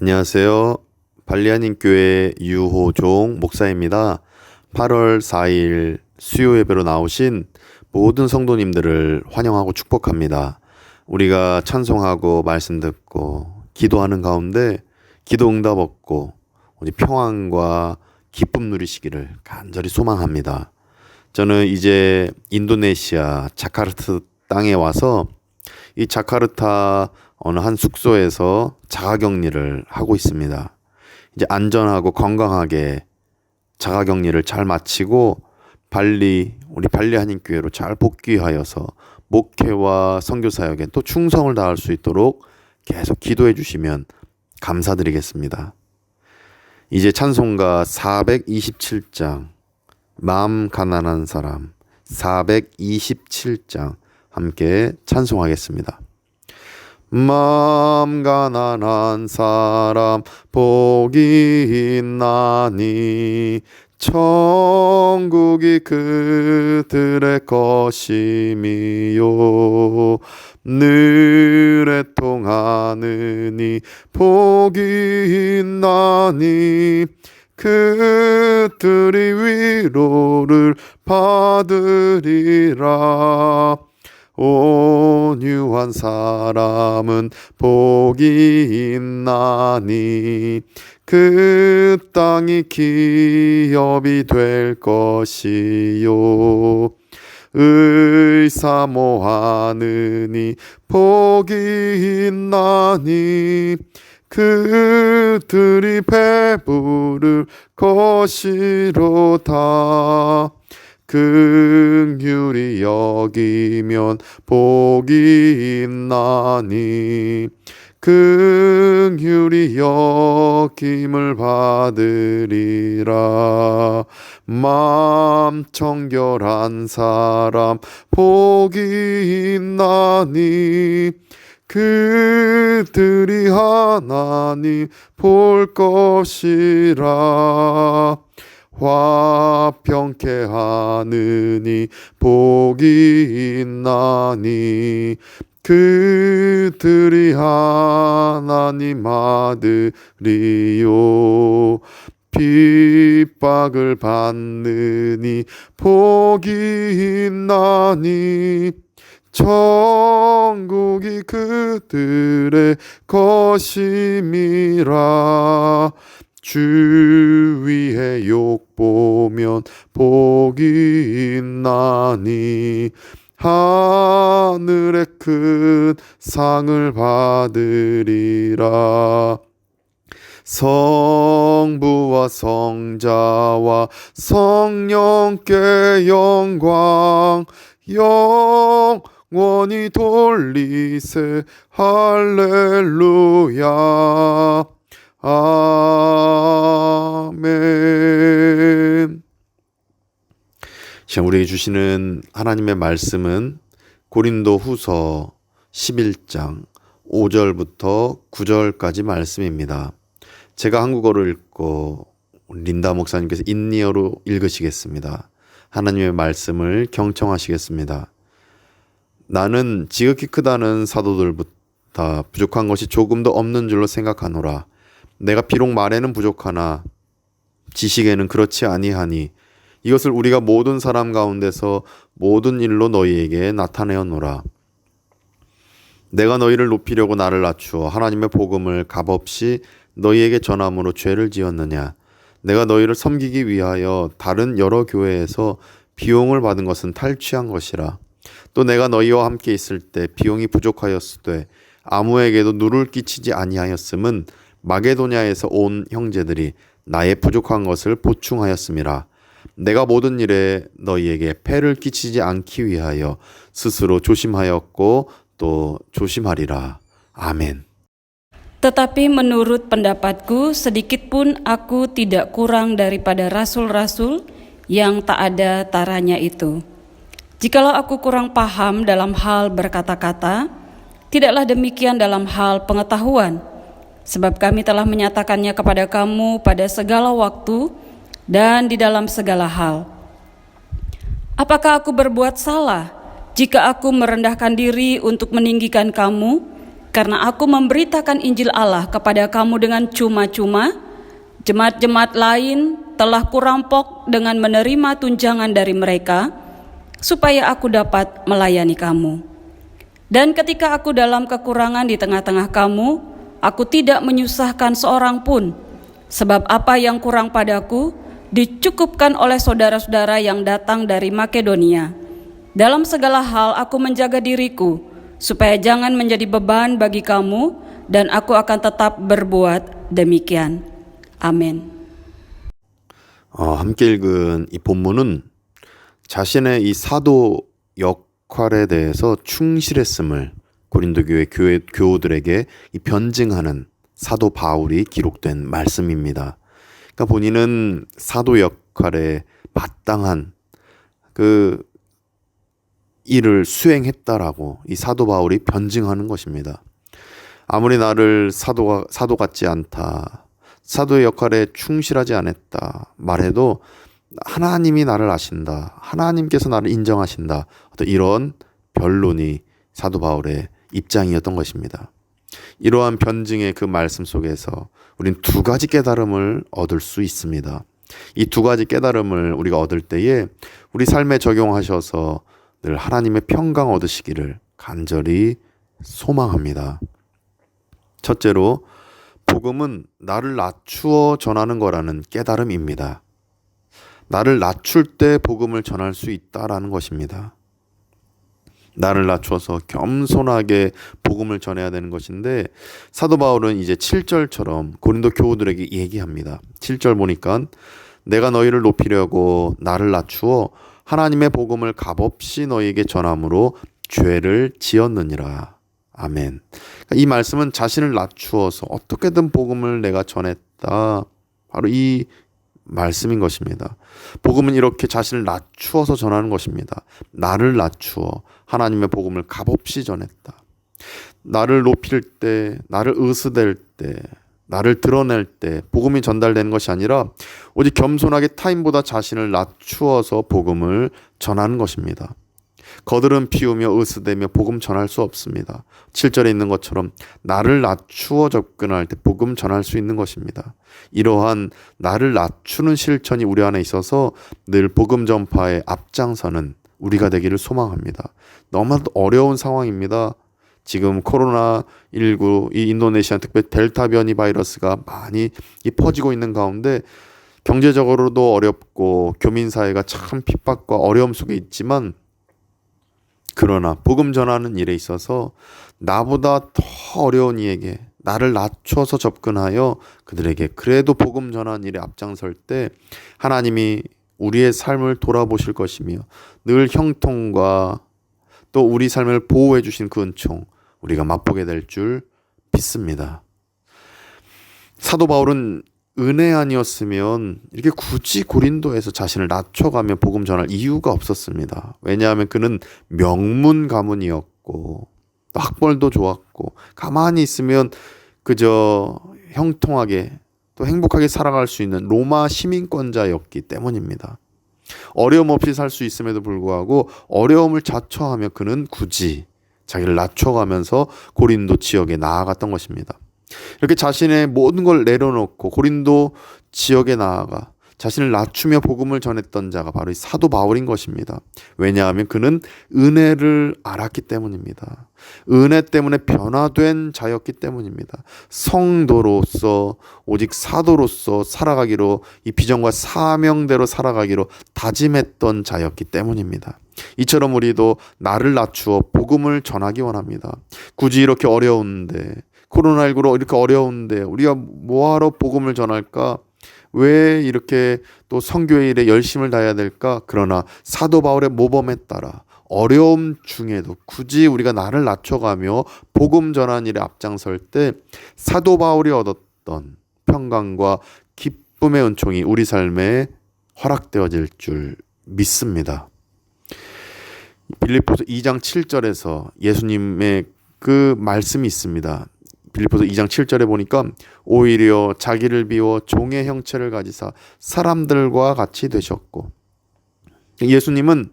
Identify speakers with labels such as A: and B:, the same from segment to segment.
A: 안녕하세요. 발리안인교회 유호종 목사입니다. 8월 4일 수요 예배로 나오신 모든 성도님들을 환영하고 축복합니다. 우리가 찬송하고 말씀 듣고 기도하는 가운데 기도 응답 얻고 우리 평안과 기쁨 누리시기를 간절히 소망합니다. 저는 이제 인도네시아 자카르타 땅에 와서 이 자카르타 어느 한 숙소에서 자가격리를 하고 있습니다. 이제 안전하고 건강하게 자가격리를 잘 마치고 우리 발리 한인교회로 잘 복귀하여서 목회와 선교사역에 또 충성을 다할 수 있도록 계속 기도해 주시면 감사드리겠습니다. 이제 찬송가 427장 마음 가난한 사람 427장 함께 찬송하겠습니다. 마음 가난한 사람 복이 있나니 천국이 그들의 것임이요 늘 애통하느니 복이 있나니 그들이 위로를 받으리라. 온유한 사람은 복이 있나니 그 땅이 기업이 될 것이요 의사모하느니 복이 있나니 그들이 배부를 것이로다. 긍휼히 여기면 복이 있나니 긍휼히 여김을 받으리라. 마음 청결한 사람 복이 있나니 그들이 하나님 볼 것이라. 화평케 하느니 복이 있나니 그들이 하나님 아들이요 핍박을 받느니 복이 있나니 천국이 그들의 것임이라. 주위에 욕보면 복이 있나니 하늘의 큰 상을 받으리라. 성부와 성자와 성령께 영광 영원히 돌리세 할렐루야. 아멘. 우리에게 주시는 하나님의 말씀은 고린도 후서 11장 5절부터 9절까지 말씀입니다. 제가 한국어로 읽고 린다 목사님께서 인니어로 읽으시겠습니다. 하나님의 말씀을 경청하시겠습니다. 나는 지극히 크다는 사도들보다 부족한 것이 조금도 없는 줄로 생각하노라. 내가 비록 말에는 부족하나 지식에는 그렇지 아니하니 이것을 우리가 모든 사람 가운데서 모든 일로 너희에게 나타내었노라. 내가 너희를 높이려고 나를 낮추어 하나님의 복음을 값없이 너희에게 전함으로 죄를 지었느냐. 내가 너희를 섬기기 위하여 다른 여러 교회에서 비용을 받은 것은 탈취한 것이라. 또 내가 너희와 함께 있을 때 비용이 부족하였으되 아무에게도 누를 끼치지 아니하였음은 마게도냐에서 온 형제들이 나의 부족한 것을 보충하였음이라. 내가 모든 일에 너희에게 폐를 끼치지 않기 위하여 스스로 조심하였고 또 조심하리라. 아멘.
B: Tetapi menurut pendapatku, sedikit pun aku tidak kurang daripada rasul-rasul yang tak ada taranya itu. Jikalau aku kurang paham dalam hal berkata-kata, tidaklah demikian dalam hal pengetahuan. Sebab kami telah menyatakannya kepada kamu pada segala waktu dan di dalam segala hal. Apakah aku berbuat salah jika aku merendahkan diri untuk meninggikan kamu Karena aku memberitakan Injil Allah kepada kamu dengan cuma-cuma, jemaat-jemaat lain telah kurampok dengan menerima tunjangan dari mereka, supaya aku dapat melayani kamu. Dan ketika aku dalam kekurangan di tengah-tengah kamu, aku tidak menyusahkan seorang pun, sebab apa yang kurang padaku dicukupkan oleh saudara-saudara yang datang dari Makedonia. Dalam segala hal aku menjaga diriku, supaya jangan menjadi beban bagi kamu, dan aku akan tetap berbuat demikian. 아멘.
A: 함께 읽은 이 본문은 자신의 이 사도 역할에 대해서 충실했음을 고린도 교회 교우들에게 이 변증하는 사도 바울이 기록된 말씀입니다. 그러니까 본인은 사도 역할에 마땅한 그 일을 수행했다라고 이 사도 바울이 변증하는 것입니다. 아무리 나를 사도 같지 않다, 사도의 역할에 충실하지 않았다 말해도 하나님이 나를 아신다, 하나님께서 나를 인정하신다, 어떤 이런 변론이 사도 바울의 입장이었던 것입니다. 이러한 변증의 그 말씀 속에서 우린 두 가지 깨달음을 얻을 수 있습니다. 이 두 가지 깨달음을 우리가 얻을 때에 우리 삶에 적용하셔서 늘 하나님의 평강 얻으시기를 간절히 소망합니다. 첫째로, 복음은 나를 낮추어 전하는 거라는 깨달음입니다. 나를 낮출 때 복음을 전할 수 있다라는 것입니다. 나를 낮춰서 겸손하게 복음을 전해야 되는 것인데, 사도 바울은 이제 7절처럼 고린도 교우들에게 얘기합니다. 7절 보니까 내가 너희를 높이려고 나를 낮추어 하나님의 복음을 값없이 너희에게 전함으로 죄를 지었느니라. 아멘. 이 말씀은 자신을 낮추어서 어떻게든 복음을 내가 전했다, 바로 이 말씀인 것입니다. 복음은 이렇게 자신을 낮추어서 전하는 것입니다. 나를 낮추어 하나님의 복음을 값없이 전했다. 나를 높일 때, 나를 으스댈 때, 나를 드러낼 때 복음이 전달되는 것이 아니라 오직 겸손하게 타인보다 자신을 낮추어서 복음을 전하는 것입니다. 거드름 피우며 으스대며 복음 전할 수 없습니다. 7절에 있는 것처럼 나를 낮추어 접근할 때 복음 전할 수 있는 것입니다. 이러한 나를 낮추는 실천이 우리 안에 있어서 늘 복음 전파에 앞장서는 우리가 되기를 소망합니다. 너무나도 어려운 상황입니다. 지금 코로나19, 이 인도네시아 특biệt 델타 변이 바이러스가 많이 퍼지고 있는 가운데 경제적으로도 어렵고 교민사회가 참 핍박과 어려움 속에 있지만, 그러나 복음 전하는 일에 있어서 나보다 더 어려운 이에게 나를 낮춰서 접근하여 그들에게 그래도 복음 전하는 일에 앞장설 때 하나님이 우리의 삶을 돌아보실 것이며 늘 형통과 또 우리 삶을 보호해 주신 그 은총 우리가 맛보게 될 줄 믿습니다. 사도 바울은 은혜 아니었으면 이렇게 굳이 고린도에서 자신을 낮춰가며 복음 전할 이유가 없었습니다. 왜냐하면 그는 명문 가문이었고 또 학벌도 좋았고 가만히 있으면 그저 형통하게 또 행복하게 살아갈 수 있는 로마 시민권자였기 때문입니다. 어려움 없이 살 수 있음에도 불구하고 어려움을 자처하며 그는 굳이 자기를 낮춰가면서 고린도 지역에 나아갔던 것입니다. 이렇게 자신의 모든 걸 내려놓고 고린도 지역에 나아가 자신을 낮추며 복음을 전했던 자가 바로 이 사도 바울인 것입니다. 왜냐하면 그는 은혜를 알았기 때문입니다. 은혜 때문에 변화된 자였기 때문입니다. 성도로서 오직 사도로서 살아가기로, 이 비전과 사명대로 살아가기로 다짐했던 자였기 때문입니다. 이처럼 우리도 나를 낮추어 복음을 전하기 원합니다. 굳이 이렇게 어려운데, 코로나19로 이렇게 어려운데 우리가 뭐하러 복음을 전할까? 왜 이렇게 또 선교의 일에 열심을 다해야 될까? 그러나 사도 바울의 모범에 따라 어려움 중에도 굳이 우리가 나를 낮춰가며 복음 전하는 일에 앞장설 때 사도 바울이 얻었던 평강과 기쁨의 은총이 우리 삶에 허락되어질 줄 믿습니다. 빌립보서 2장 7절에서 예수님의 그 말씀이 있습니다. 빌립보서 2장 7절에 보니까 오히려 자기를 비워 종의 형체를 가지사 사람들과 같이 되셨고, 예수님은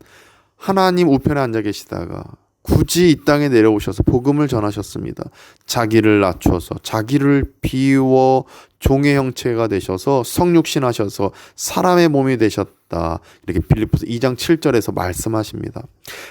A: 하나님 우편에 앉아 계시다가 굳이 이 땅에 내려오셔서 복음을 전하셨습니다. 자기를 낮춰서 자기를 비워 종의 형체가 되셔서 성육신하셔서 사람의 몸이 되셨다. 이렇게 빌립보서 2장 7절에서 말씀하십니다.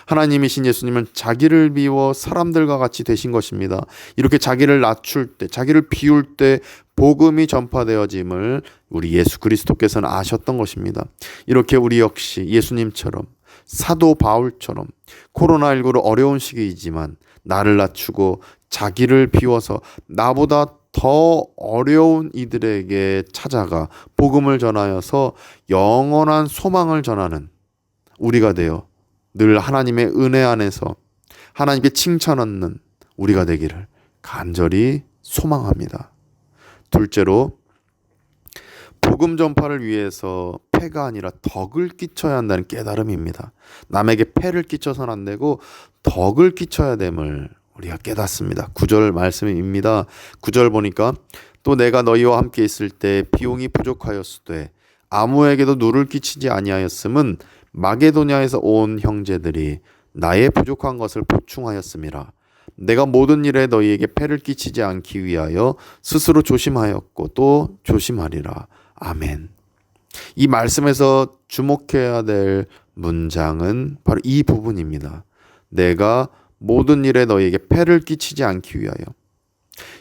A: 하나님이신 예수님은 자기를 비워 사람들과 같이 되신 것입니다. 이렇게 자기를 낮출 때, 자기를 비울 때 복음이 전파되어짐을 우리 예수 그리스도께서는 아셨던 것입니다. 이렇게 우리 역시 예수님처럼 사도 바울처럼 코로나19로 어려운 시기이지만 나를 낮추고 자기를 비워서 나보다 더 어려운 이들에게 찾아가 복음을 전하여서 영원한 소망을 전하는 우리가 되어 늘 하나님의 은혜 안에서 하나님께 칭찬 얻는 우리가 되기를 간절히 소망합니다. 둘째로, 복음 전파를 위해서 폐가 아니라 덕을 끼쳐야 한다는 깨달음입니다. 남에게 폐를 끼쳐서는 안 되고 덕을 끼쳐야 됨을 우리가 깨닫습니다. 9절 말씀입니다. 9절 보니까 또 내가 너희와 함께 있을 때 비용이 부족하였으되 아무에게도 누를 끼치지 아니하였음은 마게도냐에서 온 형제들이 나의 부족한 것을 보충하였음이라. 내가 모든 일에 너희에게 폐를 끼치지 않기 위하여 스스로 조심하였고 또 조심하리라. 아멘. 이 말씀에서 주목해야 될 문장은 바로 이 부분입니다. 내가 모든 일에 너희에게 폐를 끼치지 않기 위하여.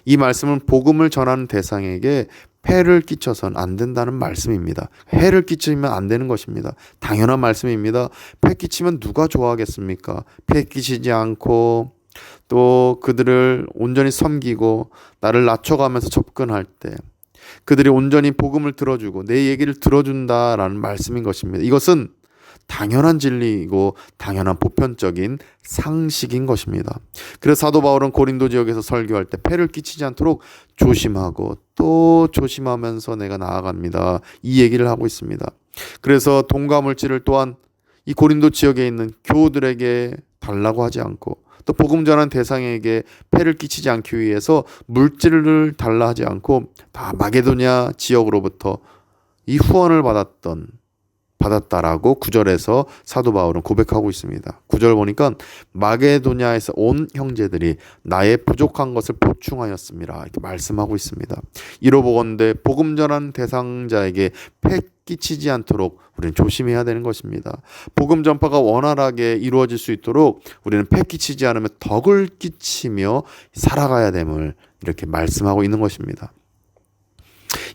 A: 이 말씀은 복음을 전하는 대상에게 폐를 끼쳐서는 안 된다는 말씀입니다. 해를 끼치면 안 되는 것입니다. 당연한 말씀입니다. 폐 끼치면 누가 좋아하겠습니까? 폐 끼치지 않고 또 그들을 온전히 섬기고 나를 낮춰가면서 접근할 때 그들이 온전히 복음을 들어주고 내 얘기를 들어준다라는 말씀인 것입니다. 이것은 당연한 진리이고 당연한 보편적인 상식인 것입니다. 그래서 사도 바울은 고린도 지역에서 설교할 때 폐를 끼치지 않도록 조심하고 또 조심하면서 내가 나아갑니다. 이 얘기를 하고 있습니다. 그래서 동과 물질을 또한 이 고린도 지역에 있는 교우들에게 달라고 하지 않고 또 복음 전한 대상에게 폐를 끼치지 않기 위해서 물질을 달라 하지 않고 다 마게도냐 지역으로부터 이 후원을 받았다라고 9절에서 사도 바울은 고백하고 있습니다. 9절 보니까 마게도냐에서 온 형제들이 나의 부족한 것을 보충하였습니다. 이렇게 말씀하고 있습니다. 이로 보건대 복음 전한 대상자에게 폐 끼치지 않도록 우리는 조심해야 되는 것입니다. 복음 전파가 원활하게 이루어질 수 있도록 우리는 폐 끼치지 않으면 덕을 끼치며 살아가야 됨을 이렇게 말씀하고 있는 것입니다.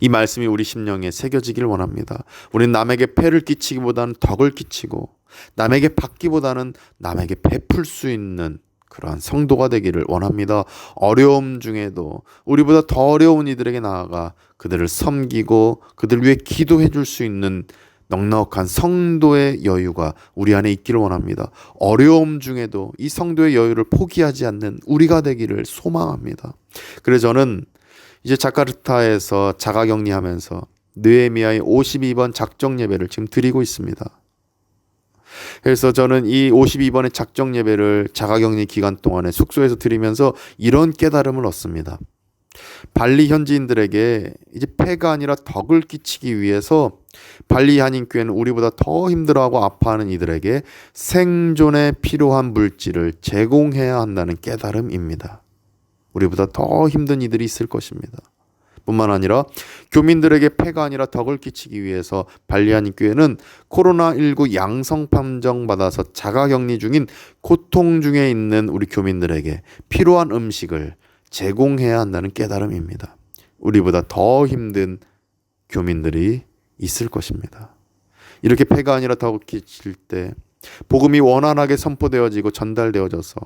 A: 이 말씀이 우리 심령에 새겨지길 원합니다. 우리는 남에게 폐를 끼치기보다는 덕을 끼치고 남에게 받기보다는 남에게 베풀 수 있는 그러한 성도가 되기를 원합니다. 어려움 중에도 우리보다 더 어려운 이들에게 나아가 그들을 섬기고 그들 위해 기도해 줄 수 있는 넉넉한 성도의 여유가 우리 안에 있기를 원합니다. 어려움 중에도 이 성도의 여유를 포기하지 않는 우리가 되기를 소망합니다. 그래서 저는 이제 자카르타에서 자가격리하면서 느헤미야의 52번 작정 예배를 지금 드리고 있습니다. 그래서 저는 이 52번의 작정 예배를 자가격리 기간 동안에 숙소에서 드리면서 이런 깨달음을 얻습니다. 발리 현지인들에게 이제 폐가 아니라 덕을 끼치기 위해서 발리 한인교회는 우리보다 더 힘들어하고 아파하는 이들에게 생존에 필요한 물질을 제공해야 한다는 깨달음입니다. 우리보다 더 힘든 이들이 있을 것입니다. 뿐만 아니라 교민들에게 폐가 아니라 덕을 끼치기 위해서 발리 한인교회는 코로나19 양성 판정받아서 자가격리 중인 고통 중에 있는 우리 교민들에게 필요한 음식을 제공해야 한다는 깨달음입니다. 우리보다 더 힘든 교민들이 있을 것입니다. 이렇게 폐가 아니라 덕을 끼칠 때 복음이 원활하게 선포되어지고 전달되어져서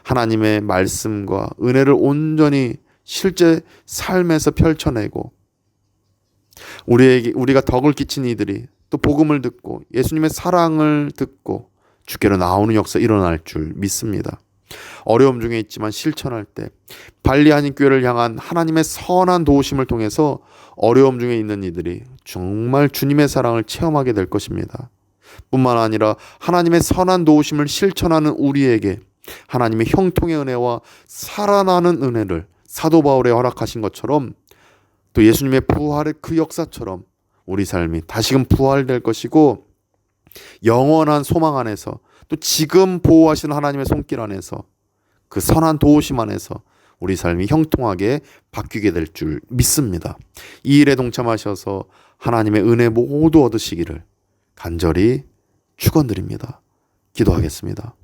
A: 하나님의 말씀과 은혜를 온전히 실제 삶에서 펼쳐내고 우리가 덕을 끼친 이들이 또 복음을 듣고 예수님의 사랑을 듣고 주께로 나오는 역사 일어날 줄 믿습니다. 어려움 중에 있지만 실천할 때 발리 한인교회를 향한 하나님의 선한 도우심을 통해서 어려움 중에 있는 이들이 정말 주님의 사랑을 체험하게 될 것입니다. 뿐만 아니라 하나님의 선한 도우심을 실천하는 우리에게 하나님의 형통의 은혜와 살아나는 은혜를 사도 바울에 허락하신 것처럼 또 예수님의 부활의 그 역사처럼 우리 삶이 다시금 부활될 것이고 영원한 소망 안에서 또 지금 보호하시는 하나님의 손길 안에서 그 선한 도우심 안에서 우리 삶이 형통하게 바뀌게 될 줄 믿습니다. 이 일에 동참하셔서 하나님의 은혜 모두 얻으시기를 간절히 축원드립니다. 기도하겠습니다.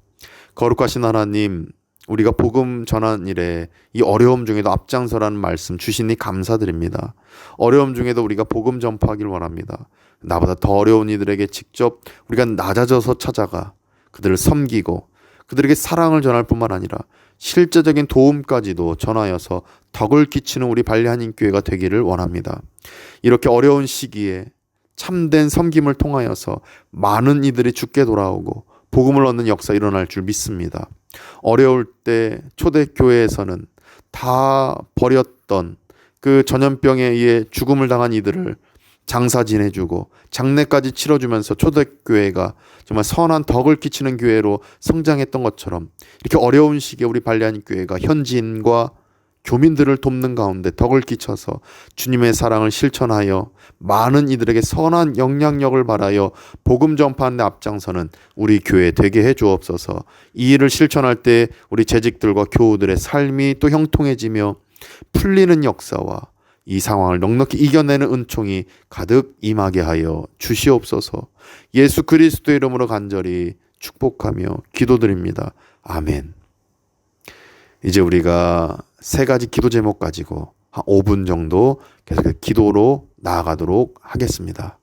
A: 거룩하신 하나님, 우리가 복음 전한 일에 이 어려움 중에도 앞장서라는 말씀 주시니 감사드립니다. 어려움 중에도 우리가 복음 전파하길 원합니다. 나보다 더 어려운 이들에게 직접 우리가 낮아져서 찾아가 그들을 섬기고 그들에게 사랑을 전할 뿐만 아니라 실제적인 도움까지도 전하여서 덕을 끼치는 우리 발리한인교회가 되기를 원합니다. 이렇게 어려운 시기에 참된 섬김을 통하여서 많은 이들이 주께 돌아오고 복음을 얻는 역사 일어날 줄 믿습니다. 어려울 때 초대교회에서는 다 버렸던 그 전염병에 의해 죽음을 당한 이들을 장사 지내주고 장례까지 치러주면서 초대교회가 정말 선한 덕을 끼치는 교회로 성장했던 것처럼 이렇게 어려운 시기에 우리 발리한교회가 현지인과 교민들을 돕는 가운데 덕을 끼쳐서 주님의 사랑을 실천하여 많은 이들에게 선한 영향력을 발하여 복음 전파하는 데 앞장서는 우리 교회 되게 해 주옵소서. 이 일을 실천할 때 우리 재직들과 교우들의 삶이 또 형통해지며 풀리는 역사와 이 상황을 넉넉히 이겨내는 은총이 가득 임하게 하여 주시옵소서. 예수 그리스도의 이름으로 간절히 축복하며 기도드립니다. 아멘. 이제 우리가 세 가지 기도 제목 가지고 한 5분 정도 계속 기도로 나아가도록 하겠습니다.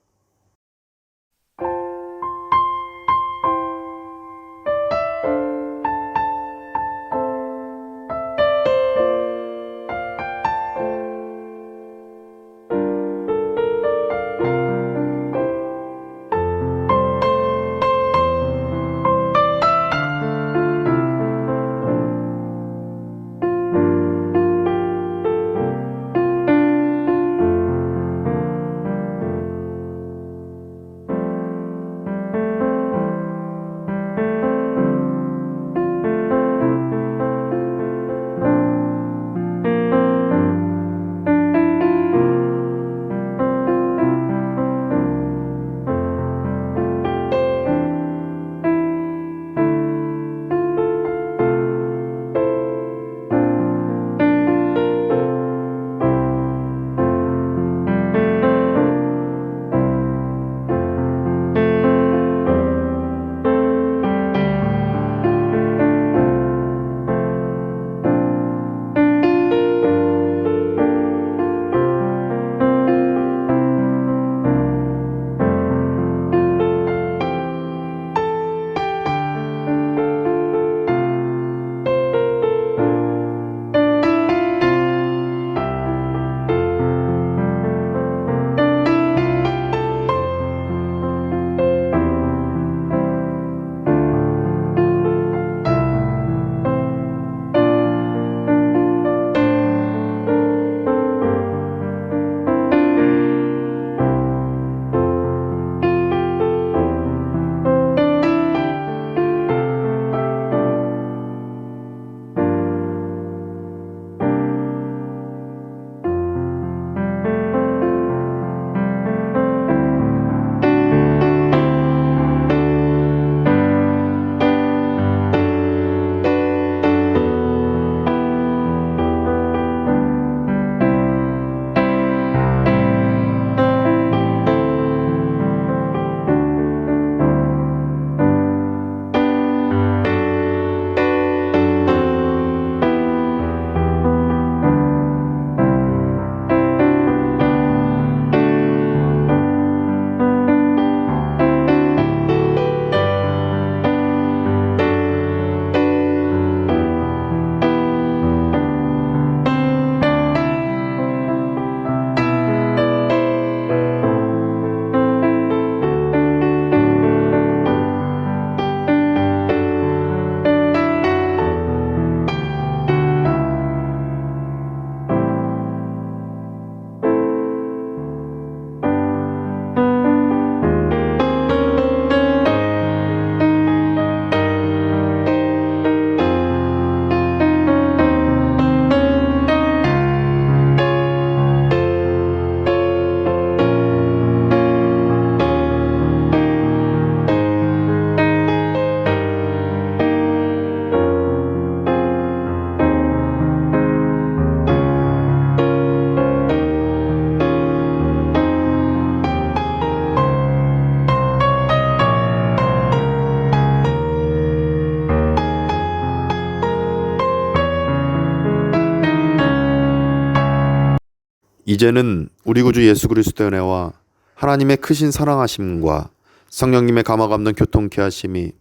A: 이제는 우리 구주 예수 그리스도의 은혜와 하나님의 크신 사랑하심과 성령님의 감화 감동 교통케 하심이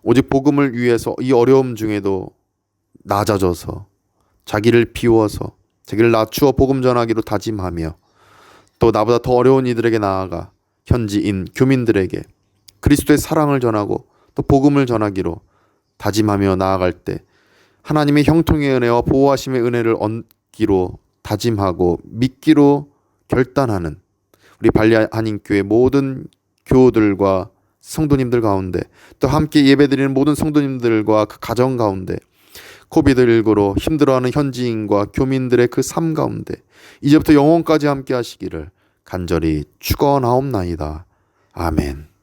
A: 오직 복음을 위해서 이 어려움 중에도 낮아져서 자기를 비워서 자기를 낮추어 복음 전하기로 다짐하며 또 나보다 더 어려운 이들에게 나아가 현지인 교민들에게 그리스도의 사랑을 전하고 또 복음을 전하기로 다짐하며 나아갈 때 하나님의 형통의 은혜와 보호하심의 은혜를 얻기로 다짐하고 믿기로 결단하는 우리 발리 한인교회 모든 교우들과 성도님들 가운데 또 함께 예배드리는 모든 성도님들과 그 가정 가운데 코비드19로 힘들어하는 현지인과 교민들의 그 삶 가운데 이제부터 영원까지 함께 하시기를 간절히 축원하옵나이다. 아멘.